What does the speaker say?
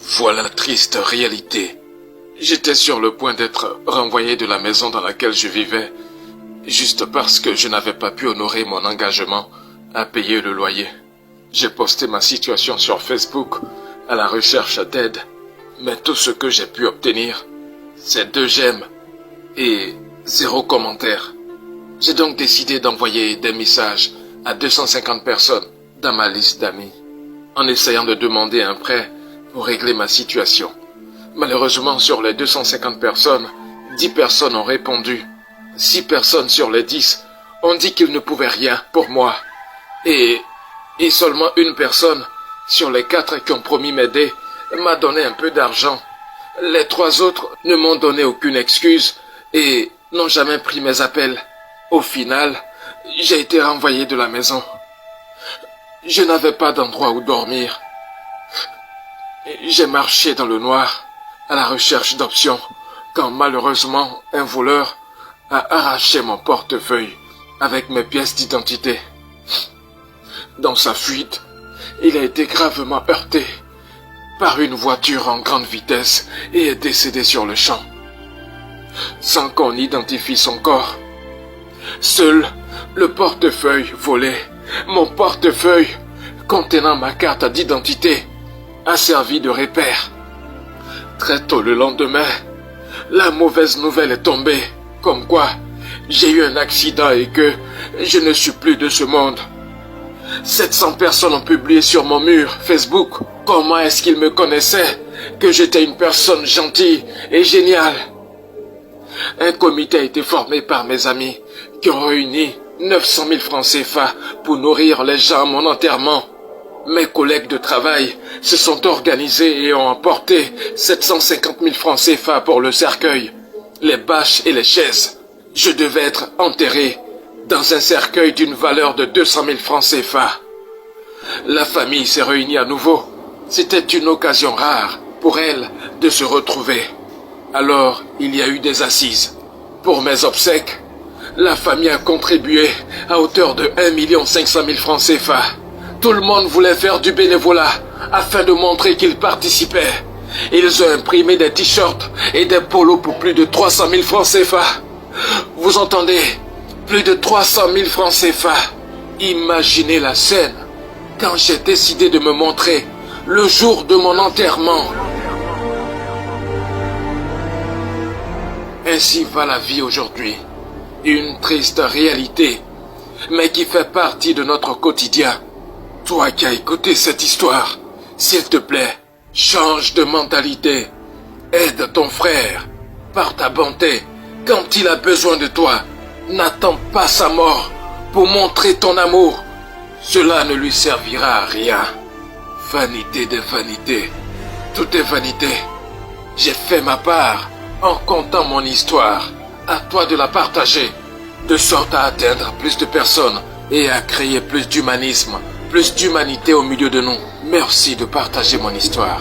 Voilà la triste réalité. J'étais sur le point d'être renvoyé de la maison dans laquelle je vivais, juste parce que je n'avais pas pu honorer mon engagement à payer le loyer. J'ai posté ma situation sur Facebook à la recherche d'aide, mais tout ce que j'ai pu obtenir, c'est 2 j'aime et 0 commentaire. J'ai donc décidé d'envoyer des messages à 250 personnes dans ma liste d'amis, en essayant de demander un prêt pour régler ma situation. Malheureusement, sur les 250 personnes, 10 personnes ont répondu. 6 personnes sur les 10 ont dit qu'ils ne pouvaient rien pour moi. Et seulement une personne sur les 4 qui ont promis m'aider m'a donné un peu d'argent. Les 3 autres ne m'ont donné aucune excuse et n'ont jamais pris mes appels. Au final, j'ai été renvoyé de la maison. Je n'avais pas d'endroit où dormir. J'ai marché dans le noir à la recherche d'options quand malheureusement un voleur a arraché mon portefeuille avec mes pièces d'identité. Dans sa fuite, il a été gravement heurté par une voiture en grande vitesse et est décédé sur le champ, sans qu'on identifie son corps. Seul le portefeuille volé, mon portefeuille contenant ma carte d'identité, a servi de repère. Très tôt le lendemain, la mauvaise nouvelle est tombée, comme quoi j'ai eu un accident et que je ne suis plus de ce monde. 700 personnes ont publié sur mon mur Facebook comment est-ce qu'ils me connaissaient, que j'étais une personne gentille et géniale. Un comité a été formé par mes amis qui ont réuni 900 000 francs CFA pour nourrir les gens à mon enterrement. Mes collègues de travail se sont organisés et ont apporté 750 000 francs CFA pour le cercueil, les bâches et les chaises. Je devais être enterré dans un cercueil d'une valeur de 200 000 francs CFA. La famille s'est réunie à nouveau. C'était une occasion rare pour elle de se retrouver. Alors, il y a eu des assises. Pour mes obsèques, la famille a contribué à hauteur de 1 500 000 francs CFA. Tout le monde voulait faire du bénévolat afin de montrer qu'ils participaient. Ils ont imprimé des t-shirts et des polos pour plus de 300 000 francs CFA. Vous entendez? Plus de 300 000 francs CFA. Imaginez la scène quand j'ai décidé de me montrer le jour de mon enterrement. Ainsi va la vie aujourd'hui. Une triste réalité, mais qui fait partie de notre quotidien. Toi qui as écouté cette histoire, s'il te plaît, change de mentalité. Aide ton frère par ta bonté quand il a besoin de toi. N'attends pas sa mort pour montrer ton amour. Cela ne lui servira à rien. Vanité de vanité. Tout est vanité. J'ai fait ma part en contant mon histoire. À toi de la partager, de sorte à atteindre plus de personnes et à créer plus d'humanisme, plus d'humanité au milieu de nous. Merci de partager mon histoire.